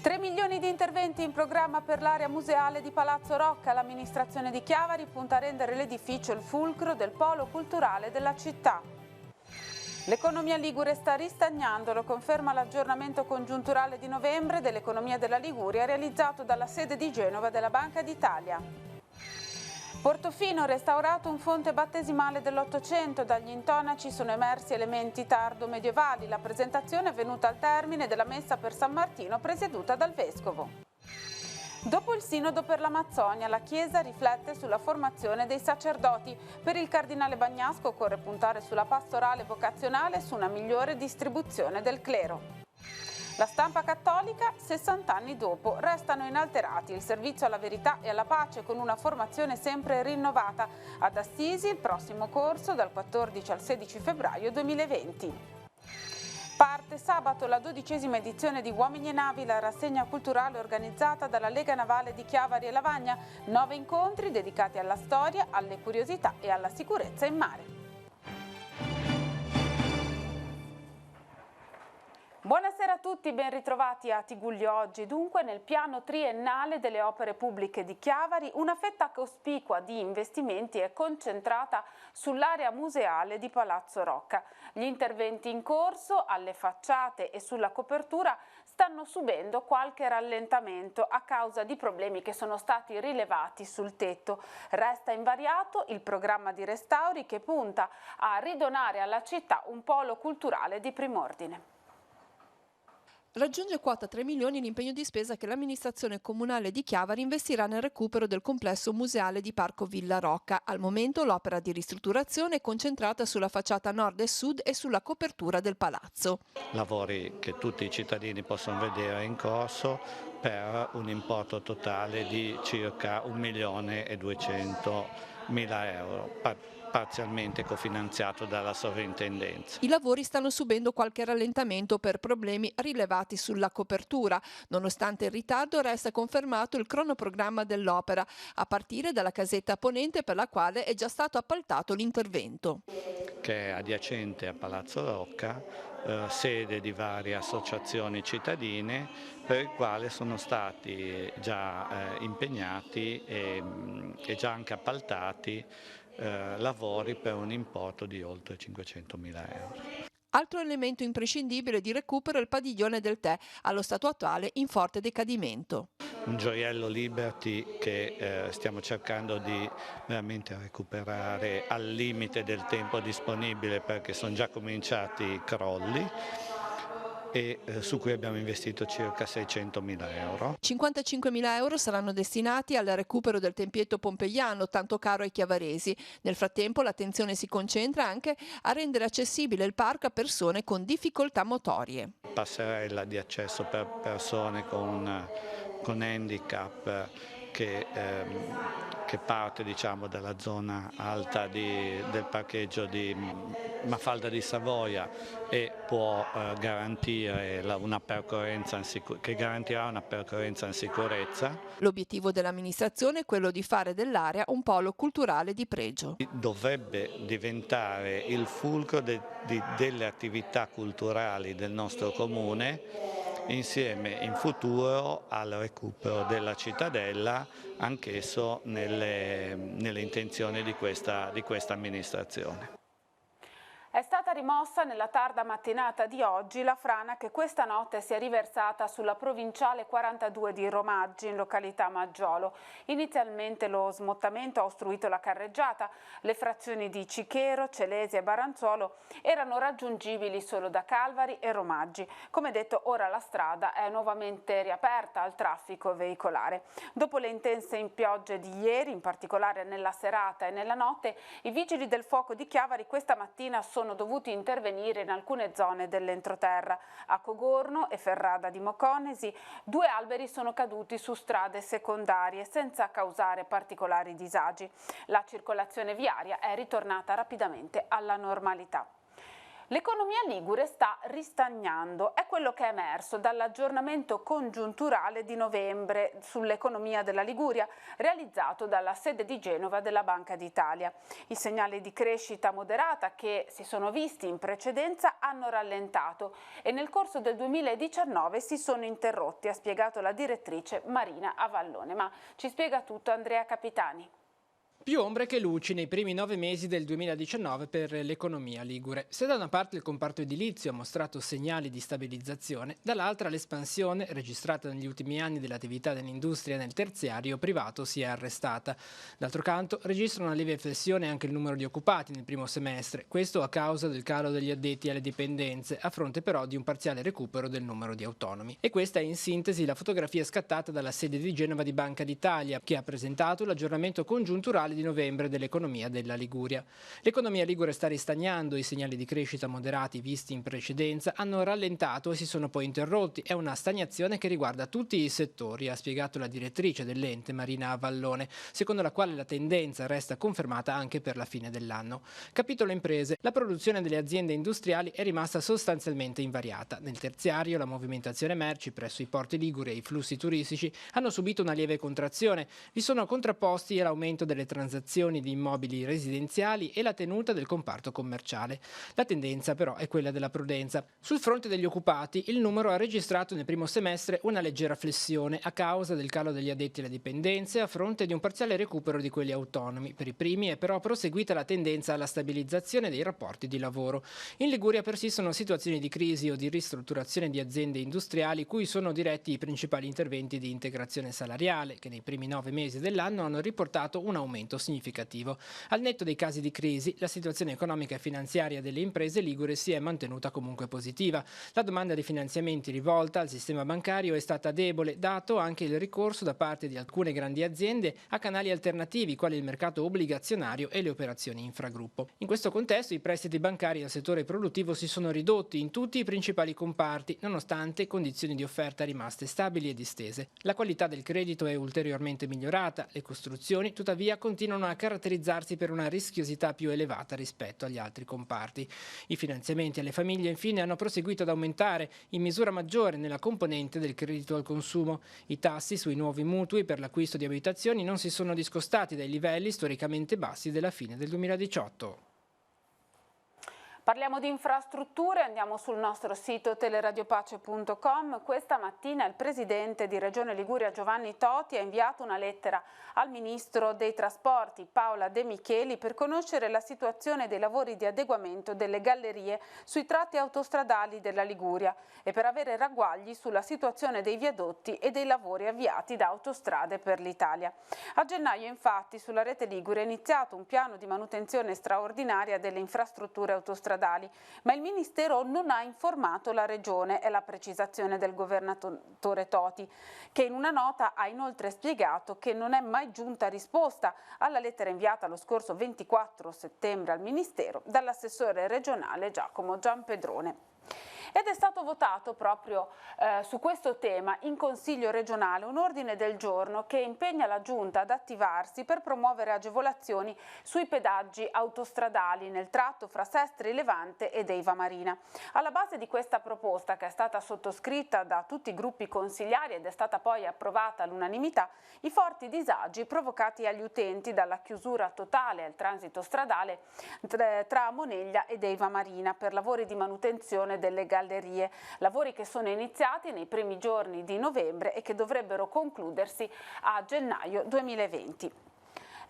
3 milioni di interventi in programma per l'area museale di Palazzo Rocca. L'amministrazione di Chiavari punta a rendere l'edificio il fulcro del polo culturale della città. L'economia ligure sta ristagnando, lo conferma l'aggiornamento congiunturale di novembre dell'economia della Liguria realizzato dalla sede di Genova della Banca d'Italia. Portofino, restaurato un fonte battesimale dell'Ottocento, dagli intonaci sono emersi elementi tardo-medievali. La presentazione è venuta al termine della messa per San Martino presieduta dal Vescovo. Dopo il Sinodo per l'Amazzonia, la Chiesa riflette sulla formazione dei sacerdoti. Per il cardinale Bagnasco occorre puntare sulla pastorale vocazionale e su una migliore distribuzione del clero. La Stampa cattolica, 60 anni dopo, restano inalterati il servizio alla verità e alla pace con una formazione sempre rinnovata. Ad Assisi il prossimo corso dal 14 al 16 febbraio 2020. Parte sabato la 12ª edizione di Uomini e Navi, la rassegna culturale organizzata dalla Lega Navale di Chiavari e Lavagna. 9 incontri dedicati alla storia, alle curiosità e alla sicurezza in mare. Buonasera a tutti, ben ritrovati a Tigullio oggi. Dunque nel piano triennale delle opere pubbliche di Chiavari una fetta cospicua di investimenti è concentrata sull'area museale di Palazzo Rocca. Gli interventi in corso alle facciate e sulla copertura stanno subendo qualche rallentamento a causa di problemi che sono stati rilevati sul tetto. Resta invariato il programma di restauri che punta a ridonare alla città un polo culturale di prim'ordine. Raggiunge quota 3 milioni l'impegno di spesa che l'amministrazione comunale di Chiavari investirà nel recupero del complesso museale di Parco Villa Rocca. Al momento l'opera di ristrutturazione è concentrata sulla facciata nord e sud e sulla copertura del palazzo. Lavori che tutti i cittadini possono vedere in corso per un importo totale di circa 1.200.000 euro. Parzialmente cofinanziato dalla sovrintendenza. I lavori stanno subendo qualche rallentamento per problemi rilevati sulla copertura. Nonostante il ritardo resta confermato il cronoprogramma dell'opera, a partire dalla casetta ponente per la quale è già stato appaltato l'intervento. Che è adiacente a Palazzo Rocca, sede di varie associazioni cittadine, per il quale sono stati già impegnati e già anche appaltati lavori per un importo di oltre 500.000 euro. Altro elemento imprescindibile di recupero è il padiglione del tè, allo stato attuale in forte decadimento. Un gioiello Liberty che stiamo cercando di veramente recuperare al limite del tempo disponibile perché sono già cominciati i crolli e su cui abbiamo investito circa 600.000 euro. 55.000 euro saranno destinati al recupero del tempietto pompeiano, tanto caro ai chiavaresi. Nel frattempo l'attenzione si concentra anche a rendere accessibile il parco a persone con difficoltà motorie. Passerella di accesso per persone con handicap che parte dalla zona alta del parcheggio di Mafalda di Savoia e può garantire che garantirà una percorrenza in sicurezza. L'obiettivo dell'amministrazione è quello di fare dell'area un polo culturale di pregio. Dovrebbe diventare il fulcro delle attività culturali del nostro comune, insieme in futuro al recupero della cittadella, anch'esso nelle intenzioni di questa amministrazione. È stata rimossa nella tarda mattinata di oggi la frana che questa notte si è riversata sulla provinciale 42 di Romaggi, in località Maggiolo. Inizialmente lo smottamento ha ostruito la carreggiata. Le frazioni di Cichero, Celesi e Baranzuolo erano raggiungibili solo da Calvari e Romaggi. Come detto, ora la strada è nuovamente riaperta al traffico veicolare. Dopo le intense piogge di ieri, in particolare nella serata e nella notte, i vigili del fuoco di Chiavari questa mattina sono dovuti intervenire in alcune zone dell'entroterra. A Cogorno e Ferrada di Moconesi 2 alberi sono caduti su strade secondarie senza causare particolari disagi. La circolazione viaria è ritornata rapidamente alla normalità. L'economia ligure sta ristagnando, è quello che è emerso dall'aggiornamento congiunturale di novembre sull'economia della Liguria, realizzato dalla sede di Genova della Banca d'Italia. I segnali di crescita moderata che si sono visti in precedenza hanno rallentato e nel corso del 2019 si sono interrotti, ha spiegato la direttrice Marina Avallone. Ma ci spiega tutto Andrea Capitani. Più ombre che luci nei primi 9 mesi del 2019 per l'economia ligure. Se da una parte il comparto edilizio ha mostrato segnali di stabilizzazione, dall'altra l'espansione registrata negli ultimi anni dell'attività dell'industria nel terziario privato si è arrestata. D'altro canto registra una lieve flessione anche il numero di occupati nel primo semestre, questo a causa del calo degli addetti alle dipendenze, a fronte però di un parziale recupero del numero di autonomi. E questa è in sintesi la fotografia scattata dalla sede di Genova di Banca d'Italia, che ha presentato l'aggiornamento congiunturale di novembre dell'economia della Liguria. L'economia ligure sta ristagnando, i segnali di crescita moderati visti in precedenza hanno rallentato e si sono poi interrotti. È una stagnazione che riguarda tutti i settori, ha spiegato la direttrice dell'ente Marina Avallone, secondo la quale la tendenza resta confermata anche per la fine dell'anno. Capitolo imprese. La produzione delle aziende industriali è rimasta sostanzialmente invariata. Nel terziario la movimentazione merci presso i porti liguri e i flussi turistici hanno subito una lieve contrazione. Vi sono contrapposti l'aumento delle transazioni di immobili residenziali e la tenuta del comparto commerciale. La tendenza però è quella della prudenza. Sul fronte degli occupati il numero ha registrato nel primo semestre una leggera flessione a causa del calo degli addetti alle dipendenze a fronte di un parziale recupero di quelli autonomi. Per i primi è però proseguita la tendenza alla stabilizzazione dei rapporti di lavoro. In Liguria persistono situazioni di crisi o di ristrutturazione di aziende industriali cui sono diretti i principali interventi di integrazione salariale che nei primi 9 mesi dell'anno hanno riportato un aumento significativo. Al netto dei casi di crisi, la situazione economica e finanziaria delle imprese ligure si è mantenuta comunque positiva. La domanda di finanziamenti rivolta al sistema bancario è stata debole, dato anche il ricorso da parte di alcune grandi aziende a canali alternativi, quali il mercato obbligazionario e le operazioni infragruppo. In questo contesto, i prestiti bancari al settore produttivo si sono ridotti in tutti i principali comparti, nonostante condizioni di offerta rimaste stabili e distese. La qualità del credito è ulteriormente migliorata, le costruzioni, tuttavia, continuano a caratterizzarsi per una rischiosità più elevata rispetto agli altri comparti. I finanziamenti alle famiglie infine hanno proseguito ad aumentare in misura maggiore nella componente del credito al consumo. I tassi sui nuovi mutui per l'acquisto di abitazioni non si sono discostati dai livelli storicamente bassi della fine del 2018. Parliamo di infrastrutture, andiamo sul nostro sito teleradiopace.com. Questa mattina il presidente di Regione Liguria Giovanni Toti ha inviato una lettera al ministro dei trasporti Paola De Micheli per conoscere la situazione dei lavori di adeguamento delle gallerie sui tratti autostradali della Liguria e per avere ragguagli sulla situazione dei viadotti e dei lavori avviati da Autostrade per l'Italia. A gennaio infatti sulla rete Ligure è iniziato un piano di manutenzione straordinaria delle infrastrutture autostradali, ma il Ministero non ha informato la Regione, è la precisazione del governatore Toti, che in una nota ha inoltre spiegato che non è mai giunta risposta alla lettera inviata lo scorso 24 settembre al Ministero dall'assessore regionale Giacomo Giampedrone. Ed è stato votato proprio su questo tema in Consiglio regionale un ordine del giorno che impegna la Giunta ad attivarsi per promuovere agevolazioni sui pedaggi autostradali nel tratto fra Sestri Levante ed Eiva Marina. Alla base di questa proposta, che è stata sottoscritta da tutti i gruppi consigliari ed è stata poi approvata all'unanimità, i forti disagi provocati agli utenti dalla chiusura totale al transito stradale tra Moneglia ed Eiva Marina per lavori di manutenzione delle gallerie, lavori che sono iniziati nei primi giorni di novembre e che dovrebbero concludersi a gennaio 2020.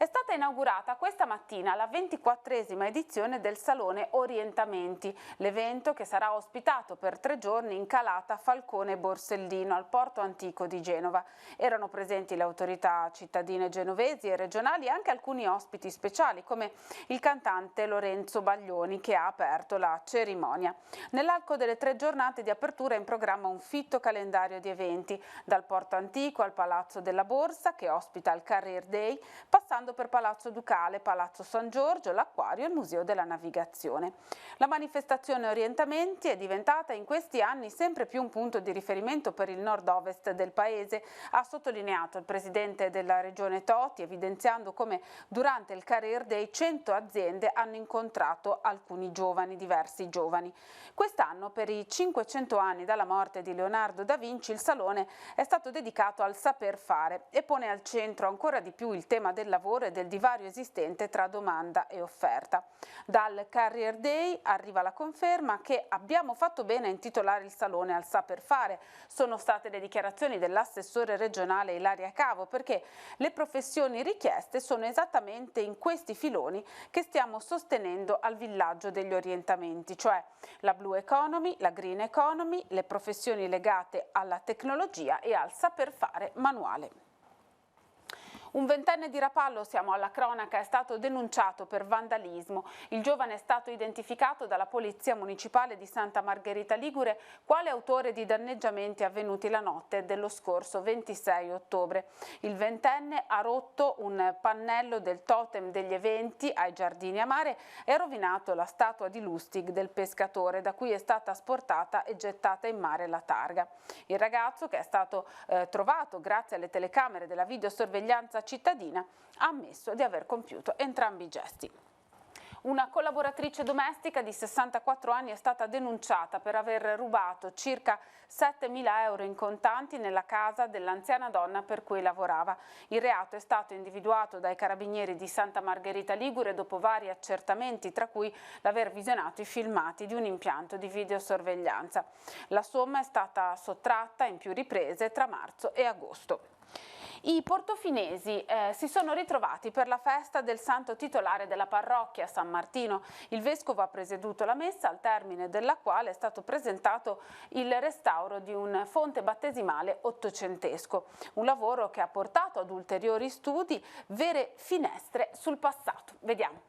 È stata inaugurata questa mattina la 24esima edizione del Salone Orientamenti, l'evento che sarà ospitato per 3 giorni in calata Falcone Borsellino al Porto Antico di Genova. Erano presenti le autorità cittadine genovesi e regionali e anche alcuni ospiti speciali come il cantante Lorenzo Baglioni che ha aperto la cerimonia. Nell'arco delle 3 giornate di apertura è in programma un fitto calendario di eventi, dal Porto Antico al Palazzo della Borsa che ospita il Career Day, passando vado per Palazzo Ducale, Palazzo San Giorgio, l'Acquario e il Museo della Navigazione. La manifestazione Orientamenti è diventata in questi anni sempre più un punto di riferimento per il nord-ovest del paese, ha sottolineato il presidente della regione Toti, evidenziando come durante il Career Day 100 aziende hanno incontrato alcuni giovani, diversi giovani. Quest'anno, per i 500 anni dalla morte di Leonardo da Vinci, il salone è stato dedicato al saper fare e pone al centro ancora di più il tema del lavoro e del divario esistente tra domanda e offerta. Dal Career Day arriva la conferma che abbiamo fatto bene a intitolare il salone al saper fare. Sono state le dichiarazioni dell'assessore regionale Ilaria Cavo, perché le professioni richieste sono esattamente in questi filoni che stiamo sostenendo al villaggio degli orientamenti, cioè la Blue Economy, la Green Economy, le professioni legate alla tecnologia e al saper fare manuale. Un ventenne di Rapallo, siamo alla cronaca, è stato denunciato per vandalismo. Il giovane è stato identificato dalla Polizia Municipale di Santa Margherita Ligure quale autore di danneggiamenti avvenuti la notte dello scorso 26 ottobre. Il ventenne ha rotto un pannello del totem degli eventi ai Giardini a Mare e ha rovinato la statua di Lustig del pescatore, da cui è stata asportata e gettata in mare la targa. Il ragazzo, che è stato trovato grazie alle telecamere della videosorveglianza cittadina, ha ammesso di aver compiuto entrambi i gesti. Una collaboratrice domestica di 64 anni è stata denunciata per aver rubato circa 7.000 euro in contanti nella casa dell'anziana donna per cui lavorava. Il reato è stato individuato dai carabinieri di Santa Margherita Ligure dopo vari accertamenti, tra cui l'aver visionato i filmati di un impianto di videosorveglianza. La somma è stata sottratta in più riprese tra marzo e agosto. I portofinesi si sono ritrovati per la festa del santo titolare della parrocchia San Martino. Il vescovo ha presieduto la messa, al termine della quale è stato presentato il restauro di un fonte battesimale ottocentesco, un lavoro che ha portato ad ulteriori studi, vere finestre sul passato. Vediamo.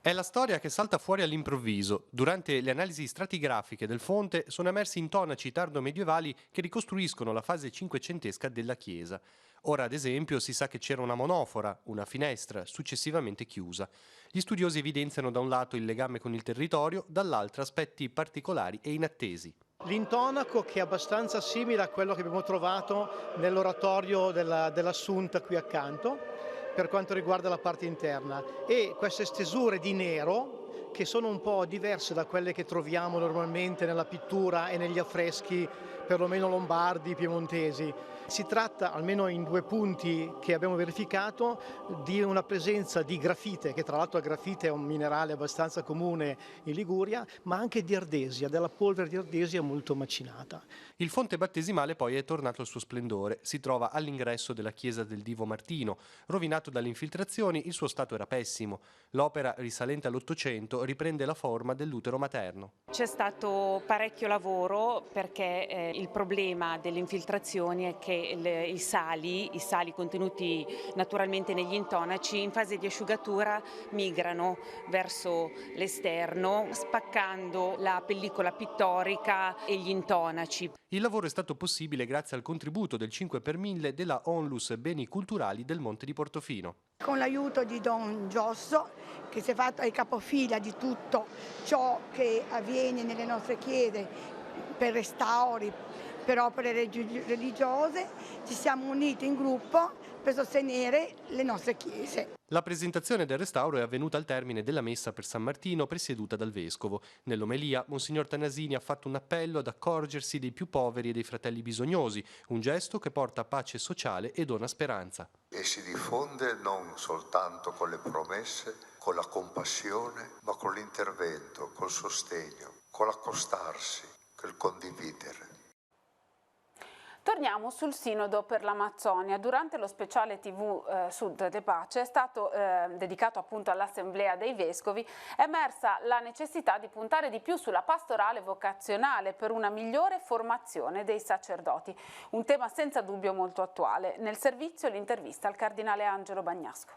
È la storia che salta fuori all'improvviso. Durante le analisi stratigrafiche del fonte sono emersi intonaci tardo-medievali che ricostruiscono la fase cinquecentesca della chiesa. Ora, ad esempio, si sa che c'era una monofora, una finestra, successivamente chiusa. Gli studiosi evidenziano da un lato il legame con il territorio, dall'altro aspetti particolari e inattesi. L'intonaco, che è abbastanza simile a quello che abbiamo trovato nell'oratorio dell'Assunta qui accanto, per quanto riguarda la parte interna, e queste stesure di nero che sono un po' diverse da quelle che troviamo normalmente nella pittura e negli affreschi perlomeno lombardi, piemontesi. Si tratta, almeno in 2 punti che abbiamo verificato, di una presenza di grafite, che tra l'altro il grafite è un minerale abbastanza comune in Liguria, ma anche di ardesia, della polvere di ardesia molto macinata. Il fonte battesimale poi è tornato al suo splendore. Si trova all'ingresso della chiesa del Divo Martino. Rovinato dalle infiltrazioni, il suo stato era pessimo. L'opera, risalente all'Ottocento, riprende la forma dell'utero materno. C'è stato parecchio lavoro perché il problema delle infiltrazioni è che i sali contenuti naturalmente negli intonaci in fase di asciugatura migrano verso l'esterno, spaccando la pellicola pittorica e gli intonaci. Il lavoro è stato possibile grazie al contributo del 5 per 1000 della Onlus Beni Culturali del Monte di Portofino. Con l'aiuto di Don Giosso, che si è fatto il capofila di tutto ciò che avviene nelle nostre chiese per restauri, per opere religiose, ci siamo uniti in gruppo per sostenere le nostre chiese. La presentazione del restauro è avvenuta al termine della messa per San Martino presieduta dal Vescovo. Nell'omelia, Monsignor Tanasini ha fatto un appello ad accorgersi dei più poveri e dei fratelli bisognosi, un gesto che porta pace sociale e dona speranza. E si diffonde non soltanto con le promesse, con la compassione, ma con l'intervento, col sostegno, con l'accostarsi, col condividere. Torniamo sul Sinodo per l'Amazzonia. Durante lo speciale TV Sud de Pace, è stato dedicato appunto all'Assemblea dei Vescovi, è emersa la necessità di puntare di più sulla pastorale vocazionale per una migliore formazione dei sacerdoti. Un tema senza dubbio molto attuale. Nel servizio l'intervista al Cardinale Angelo Bagnasco.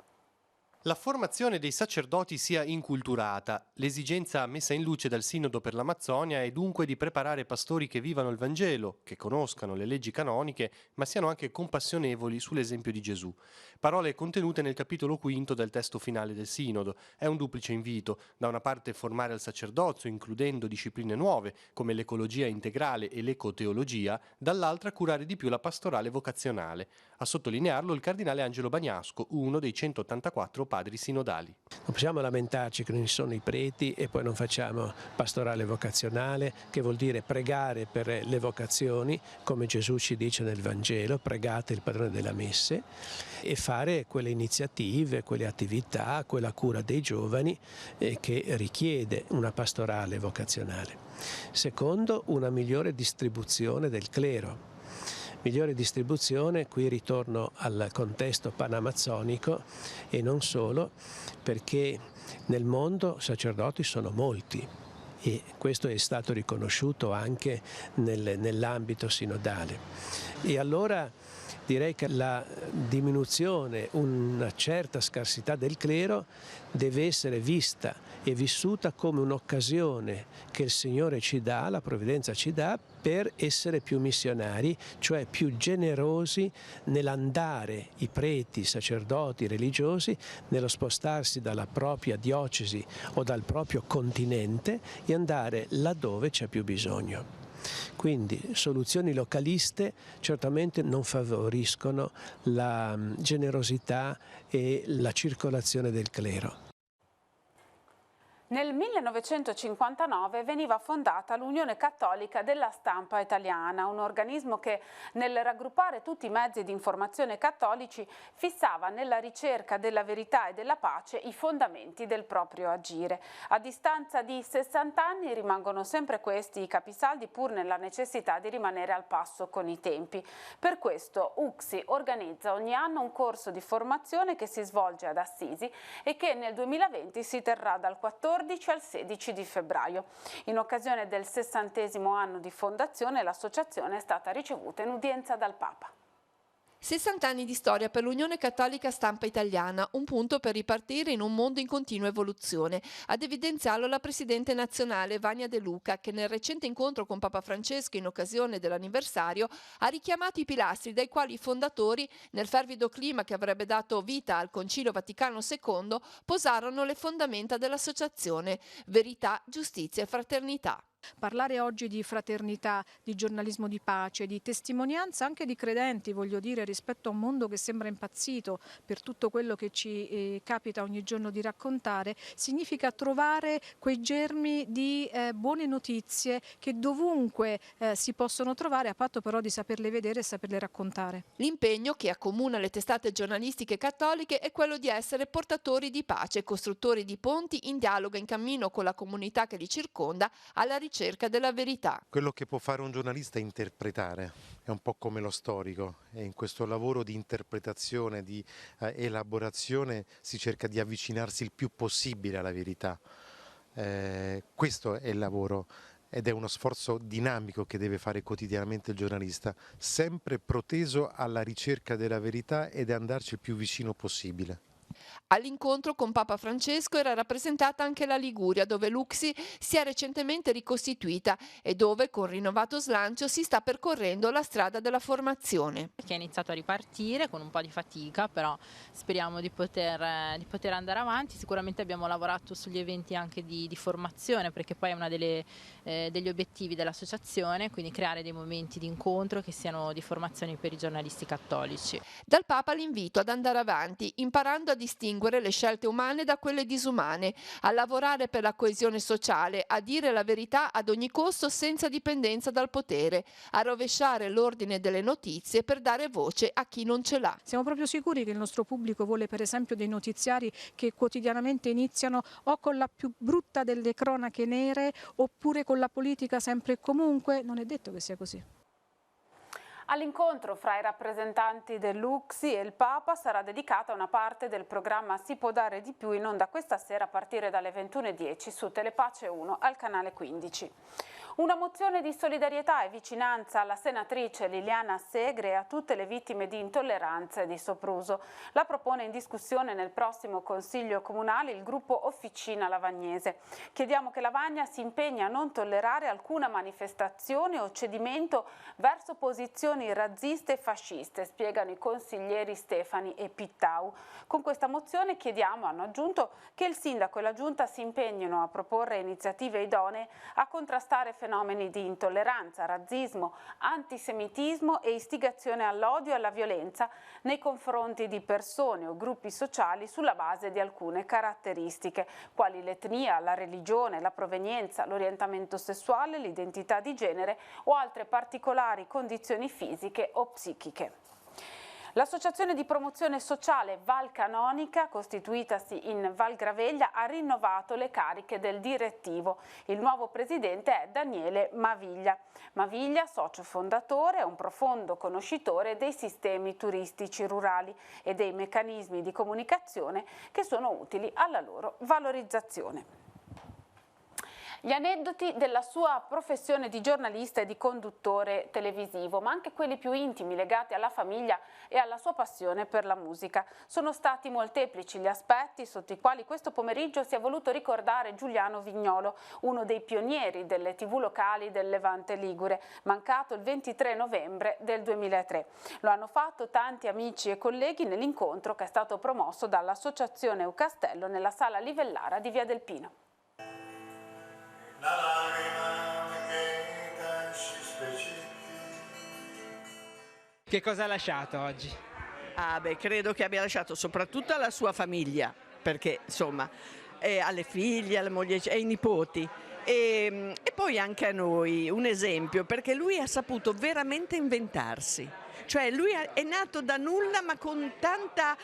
La formazione dei sacerdoti sia inculturata. L'esigenza messa in luce dal Sinodo per l'Amazzonia è dunque di preparare pastori che vivano il Vangelo, che conoscano le leggi canoniche, ma siano anche compassionevoli sull'esempio di Gesù. Parole contenute nel capitolo quinto del testo finale del Sinodo. È un duplice invito: da una parte formare al sacerdozio, includendo discipline nuove come l'ecologia integrale e l'ecoteologia, dall'altra curare di più la pastorale vocazionale. A sottolinearlo il cardinale Angelo Bagnasco, uno dei 184 padri sinodali. Non possiamo lamentarci che non ci sono i preti e poi non facciamo pastorale vocazionale, che vuol dire pregare per le vocazioni, come Gesù ci dice nel Vangelo: pregate il padrone della messe, e fare quelle iniziative, quelle attività, quella cura dei giovani che richiede una pastorale vocazionale. Secondo, una migliore distribuzione del clero. Migliore distribuzione, qui ritorno al contesto panamazzonico e non solo, perché nel mondo sacerdoti sono molti e questo è stato riconosciuto anche nell'ambito sinodale. E allora direi che la diminuzione, una certa scarsità del clero deve essere vista e vissuta come un'occasione che il Signore ci dà, la provvidenza ci dà, per essere più missionari, cioè più generosi nell'andare, i preti, i sacerdoti, i religiosi, nello spostarsi dalla propria diocesi o dal proprio continente e andare laddove c'è più bisogno. Quindi soluzioni localiste certamente non favoriscono la generosità e la circolazione del clero. Nel 1959 veniva fondata l'Unione Cattolica della Stampa Italiana, un organismo che, nel raggruppare tutti i mezzi di informazione cattolici, fissava nella ricerca della verità e della pace i fondamenti del proprio agire. A distanza di 60 anni rimangono sempre questi i capisaldi, pur nella necessità di rimanere al passo con i tempi. Per questo UCSI organizza ogni anno un corso di formazione che si svolge ad Assisi e che nel 2020 si terrà dal 14 al 16 di febbraio. In occasione del 60° anno di fondazione, l'associazione è stata ricevuta in udienza dal Papa. 60 anni di storia per l'Unione Cattolica Stampa Italiana, un punto per ripartire in un mondo in continua evoluzione. Ad evidenziarlo la presidente nazionale Vania De Luca, che nel recente incontro con Papa Francesco in occasione dell'anniversario ha richiamato i pilastri dai quali i fondatori, nel fervido clima che avrebbe dato vita al Concilio Vaticano II, posarono le fondamenta dell'associazione: verità, giustizia e fraternità. Parlare oggi di fraternità, di giornalismo di pace, di testimonianza anche di credenti, voglio dire, rispetto a un mondo che sembra impazzito per tutto quello che ci capita ogni giorno di raccontare, significa trovare quei germi di buone notizie che dovunque si possono trovare, a patto però di saperle vedere e saperle raccontare. L'impegno che accomuna le testate giornalistiche cattoliche è quello di essere portatori di pace, costruttori di ponti in dialogo e in cammino con la comunità che li circonda alla ricerca della verità. Quello che può fare un giornalista è interpretare, è un po' come lo storico, e in questo lavoro di interpretazione, di elaborazione si cerca di avvicinarsi il più possibile alla verità. Questo è il lavoro ed è uno sforzo dinamico che deve fare quotidianamente il giornalista, sempre proteso alla ricerca della verità ed andarci il più vicino possibile. All'incontro con Papa Francesco era rappresentata anche la Liguria, dove l'UCSI si è recentemente ricostituita e dove con rinnovato slancio si sta percorrendo la strada della formazione. Che è iniziato a ripartire con un po' di fatica, però speriamo di poter andare avanti. Sicuramente abbiamo lavorato sugli eventi anche di formazione, perché poi è uno degli obiettivi dell'associazione, quindi creare dei momenti di incontro che siano di formazione per i giornalisti cattolici. Dal Papa l'invito ad andare avanti, imparando a distinguere le scelte umane da quelle disumane, a lavorare per la coesione sociale, a dire la verità ad ogni costo senza dipendenza dal potere, a rovesciare l'ordine delle notizie per dare voce a chi non ce l'ha. Siamo proprio sicuri che il nostro pubblico vuole per esempio dei notiziari che quotidianamente iniziano o con la più brutta delle cronache nere oppure con la politica sempre e comunque? Non è detto che sia così. All'incontro fra i rappresentanti dell'UCSI e il Papa sarà dedicata una parte del programma Si può dare di più, in onda questa sera a partire dalle 21:10 su Telepace 1 al canale 15. Una mozione di solidarietà e vicinanza alla senatrice Liliana Segre e a tutte le vittime di intolleranza e di sopruso. La propone in discussione nel prossimo Consiglio Comunale il gruppo Officina Lavagnese. Chiediamo che Lavagna si impegni a non tollerare alcuna manifestazione o cedimento verso posizioni razziste e fasciste, spiegano i consiglieri Stefani e Pittau. Con questa mozione chiediamo, hanno aggiunto, che il sindaco e la giunta si impegnino a proporre iniziative idonee a contrastare fenomeni di intolleranza, razzismo, antisemitismo e istigazione all'odio e alla violenza nei confronti di persone o gruppi sociali sulla base di alcune caratteristiche, quali l'etnia, la religione, la provenienza, l'orientamento sessuale, l'identità di genere o altre particolari condizioni fisiche o psichiche. L'associazione di promozione sociale Val Canonica, costituitasi in Val Graveglia, ha rinnovato le cariche del direttivo. Il nuovo presidente è Daniele Maviglia. Maviglia, socio fondatore, è un profondo conoscitore dei sistemi turistici rurali e dei meccanismi di comunicazione che sono utili alla loro valorizzazione. Gli aneddoti della sua professione di giornalista e di conduttore televisivo, ma anche quelli più intimi legati alla famiglia e alla sua passione per la musica. Sono stati molteplici gli aspetti sotto i quali questo pomeriggio si è voluto ricordare Giuliano Vignolo, uno dei pionieri delle TV locali del Levante Ligure, mancato il 23 novembre del 2003. Lo hanno fatto tanti amici e colleghi nell'incontro che è stato promosso dall'Associazione Eucastello nella Sala Livellara di Via del Pino. Che cosa ha lasciato oggi? Credo che abbia lasciato soprattutto alla sua famiglia, perché insomma alle figlie, alla moglie e ai nipoti. E poi anche a noi un esempio, perché lui ha saputo veramente inventarsi. Cioè lui è nato da nulla ma con tanta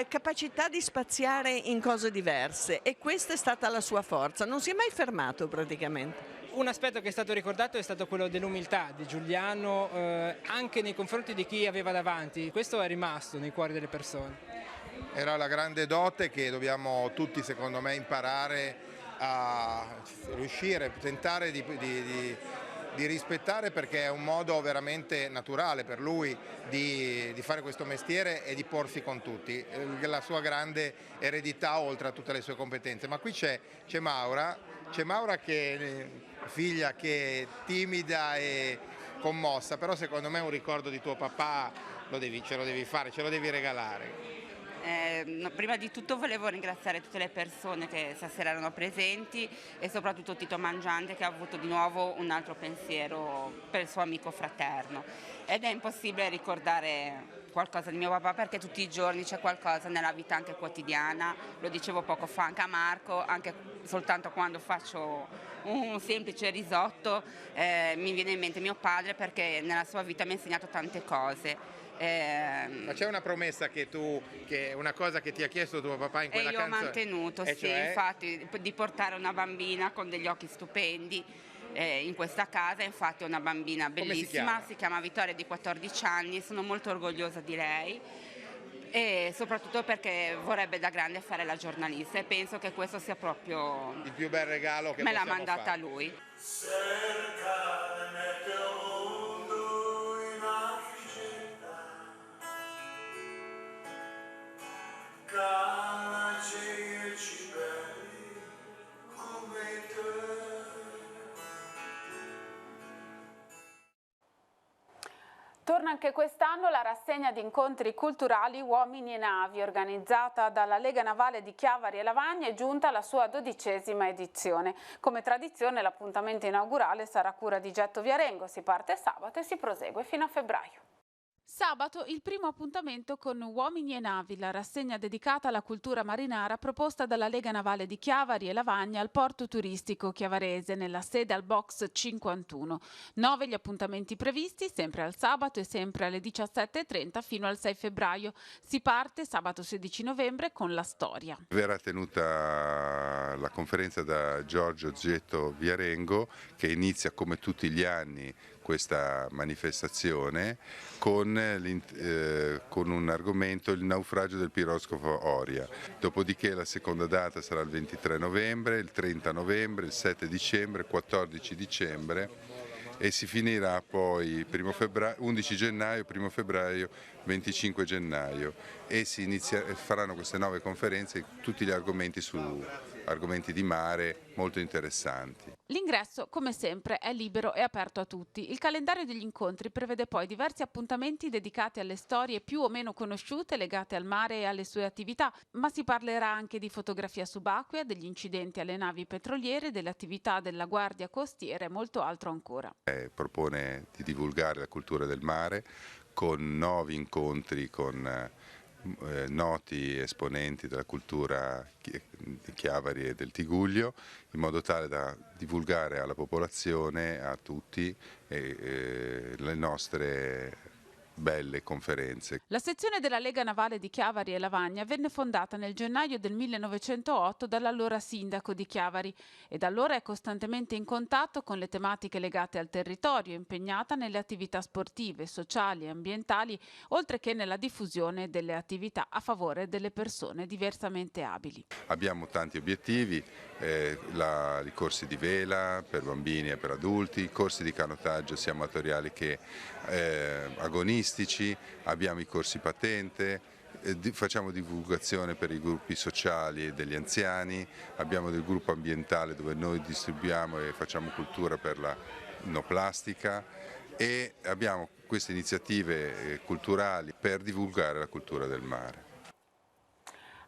capacità di spaziare in cose diverse, e questa è stata la sua forza, non si è mai fermato praticamente. Un aspetto che è stato ricordato è stato quello dell'umiltà di Giuliano anche nei confronti di chi aveva davanti. Questo è rimasto nei cuori delle persone. Era la grande dote che dobbiamo tutti, secondo me, imparare a riuscire, tentare di rispettare, perché è un modo veramente naturale per lui di fare questo mestiere e di porsi con tutti, la sua grande eredità oltre a tutte le sue competenze. Ma qui c'è Maura che figlia, che è timida e commossa, però secondo me un ricordo di tuo papà ce lo devi fare, ce lo devi regalare. Prima di tutto volevo ringraziare tutte le persone che stasera erano presenti e soprattutto Tito Mangiante, che ha avuto di nuovo un altro pensiero per il suo amico fraterno. Ed è impossibile ricordare qualcosa di mio papà, perché tutti i giorni c'è qualcosa nella vita anche quotidiana, lo dicevo poco fa anche a Marco, anche soltanto quando faccio un semplice risotto mi viene in mente mio padre, perché nella sua vita mi ha insegnato tante cose. Ma c'è una promessa che una cosa che ti ha chiesto tuo papà in quella canzone? E io ho mantenuto, sì, cioè? Infatti, di portare una bambina con degli occhi stupendi in questa casa. Infatti è una bambina bellissima, si chiama Vittoria, di 14 anni, sono molto orgogliosa di lei, e soprattutto perché vorrebbe da grande fare la giornalista, e penso che questo sia proprio il più bel regalo che me l'ha mandata lui. Torna anche quest'anno la rassegna di incontri culturali Uomini e Navi, organizzata dalla Lega Navale di Chiavari e Lavagna, è giunta alla sua 12ª edizione. Come tradizione l'appuntamento inaugurale sarà a cura di Getto Viarengo, si parte sabato e si prosegue fino a febbraio. Sabato il primo appuntamento con Uomini e Navi, la rassegna dedicata alla cultura marinara proposta dalla Lega Navale di Chiavari e Lavagna al porto turistico chiavarese nella sede al box 51. 9 gli appuntamenti previsti, sempre al sabato e sempre alle 17:30 fino al 6 febbraio. Si parte sabato 16 novembre con la storia. Verrà tenuta la conferenza da Giorgio Getto Viarengo, che inizia come tutti gli anni questa manifestazione con un argomento, il naufragio del piroscafo Oria. Dopodiché la seconda data sarà il 23 novembre, il 30 novembre, il 7 dicembre, il 14 dicembre e si finirà poi 11 gennaio, 1 febbraio, 25 gennaio e faranno queste 9 conferenze, tutti gli argomenti argomenti di mare molto interessanti. L'ingresso, come sempre, è libero e aperto a tutti. Il calendario degli incontri prevede poi diversi appuntamenti dedicati alle storie più o meno conosciute legate al mare e alle sue attività, ma si parlerà anche di fotografia subacquea, degli incidenti alle navi petroliere, delle attività della Guardia Costiera e molto altro ancora. Propone di divulgare la cultura del mare con 9 incontri con noti esponenti della cultura di Chiavari e del Tiguglio, in modo tale da divulgare alla popolazione, a tutti, le nostre belle conferenze. La sezione della Lega Navale di Chiavari e Lavagna venne fondata nel gennaio del 1908 dall'allora sindaco di Chiavari e da allora è costantemente in contatto con le tematiche legate al territorio, impegnata nelle attività sportive, sociali e ambientali, oltre che nella diffusione delle attività a favore delle persone diversamente abili. Abbiamo tanti obiettivi, i corsi di vela per bambini e per adulti, i corsi di canottaggio sia amatoriali che agonistici, abbiamo i corsi patente, facciamo divulgazione per i gruppi sociali e degli anziani, abbiamo del gruppo ambientale dove noi distribuiamo e facciamo cultura per la no plastica e abbiamo queste iniziative culturali per divulgare la cultura del mare.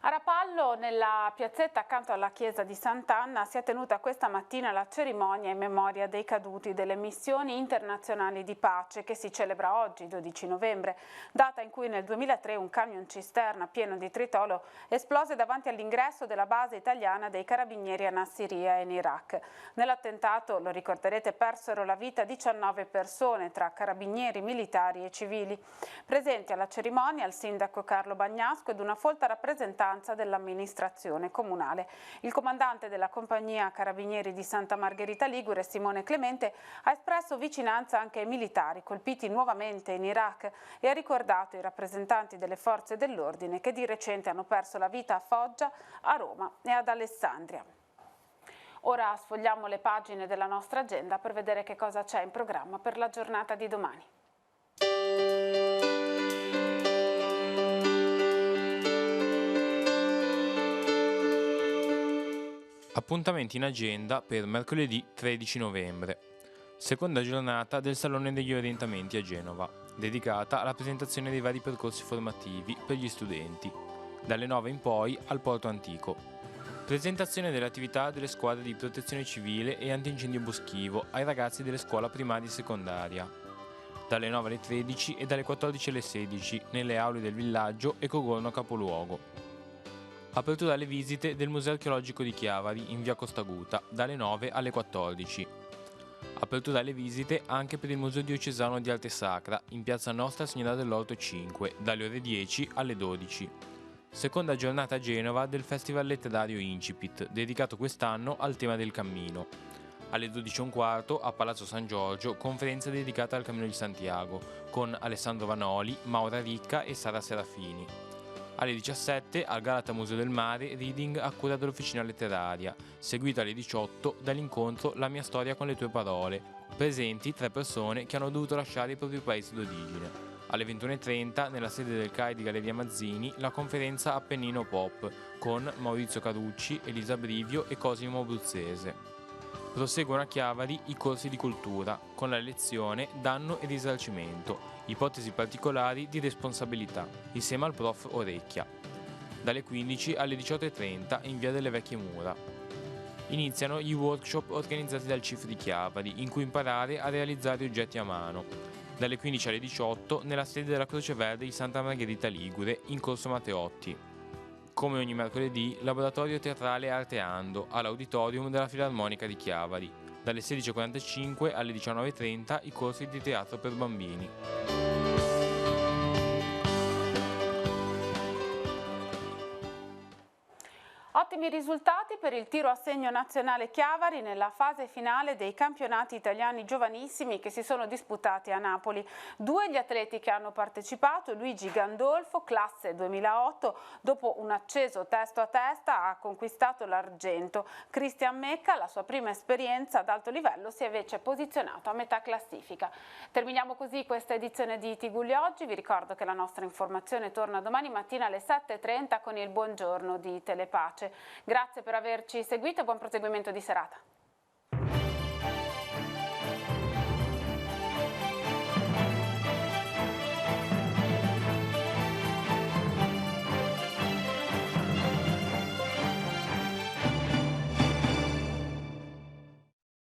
A Rapallo, nella piazzetta accanto alla chiesa di Sant'Anna, si è tenuta questa mattina la cerimonia in memoria dei caduti delle missioni internazionali di pace che si celebra oggi, 12 novembre, data in cui nel 2003 un camion cisterna pieno di tritolo esplose davanti all'ingresso della base italiana dei carabinieri a Nassiriya in Iraq. Nell'attentato, lo ricorderete, persero la vita 19 persone tra carabinieri, militari e civili. Presenti alla cerimonia il sindaco Carlo Bagnasco ed una folta rappresentanza dell'amministrazione comunale. Il comandante della compagnia Carabinieri di Santa Margherita Ligure, Simone Clemente, ha espresso vicinanza anche ai militari colpiti nuovamente in Iraq e ha ricordato i rappresentanti delle forze dell'ordine che di recente hanno perso la vita a Foggia, a Roma e ad Alessandria. Ora sfogliamo le pagine della nostra agenda per vedere che cosa c'è in programma per la giornata di domani. Appuntamenti in agenda per mercoledì 13 novembre. Seconda giornata del Salone degli Orientamenti a Genova, dedicata alla presentazione dei vari percorsi formativi per gli studenti, dalle 9 in poi al Porto Antico. Presentazione delle attività delle squadre di protezione civile e antincendio boschivo ai ragazzi delle scuole primaria e secondaria, dalle 9 alle 13 e dalle 14 alle 16 nelle aule del villaggio e Cogorno capoluogo. Apertura alle visite del Museo Archeologico di Chiavari in via Costaguta dalle 9 alle 14. Apertura alle visite anche per il Museo Diocesano di Arte Sacra in piazza Nostra Signora dell'Orto 5 dalle ore 10 alle 12. Seconda giornata a Genova del Festival Letterario Incipit, dedicato quest'anno al tema del cammino. Alle 12:15 a Palazzo San Giorgio conferenza dedicata al Cammino di Santiago con Alessandro Vanoli, Maura Ricca e Sara Serafini. Alle 17 al Galata Museo del Mare reading a cura dell'Officina Letteraria, seguito alle 18 dall'incontro La mia storia con le tue parole, presenti 3 persone che hanno dovuto lasciare il proprio paese d'origine. Alle 21:30 nella sede del CAI di Galleria Mazzini la conferenza Appennino Pop con Maurizio Carucci, Elisa Brivio e Cosimo Abruzzese. Proseguono a Chiavari i corsi di cultura con la lezione Danno e risarcimento, ipotesi particolari di responsabilità, insieme al prof Orecchia, dalle 15 alle 18:30 in via delle Vecchie Mura. Iniziano gli workshop organizzati dal CIF di Chiavari, in cui imparare a realizzare oggetti a mano, dalle 15 alle 18 nella sede della Croce Verde di Santa Margherita Ligure, in corso Matteotti. Come ogni mercoledì, laboratorio teatrale Arteando all'Auditorium della Filarmonica di Chiavari, dalle 16:45 alle 19:30 i corsi di teatro per bambini. Ottimi risultati per il tiro a segno nazionale Chiavari nella fase finale dei campionati italiani giovanissimi che si sono disputati a Napoli. 2 gli atleti che hanno partecipato: Luigi Gandolfo, classe 2008, dopo un acceso testa a testa ha conquistato l'argento. Cristian Mecca, la sua prima esperienza ad alto livello, si è invece posizionato a metà classifica. Terminiamo così questa edizione di Tigulli Oggi. Vi ricordo che la nostra informazione torna domani mattina alle 7:30 con il buongiorno di Telepace. Grazie per averci seguito e buon proseguimento di serata.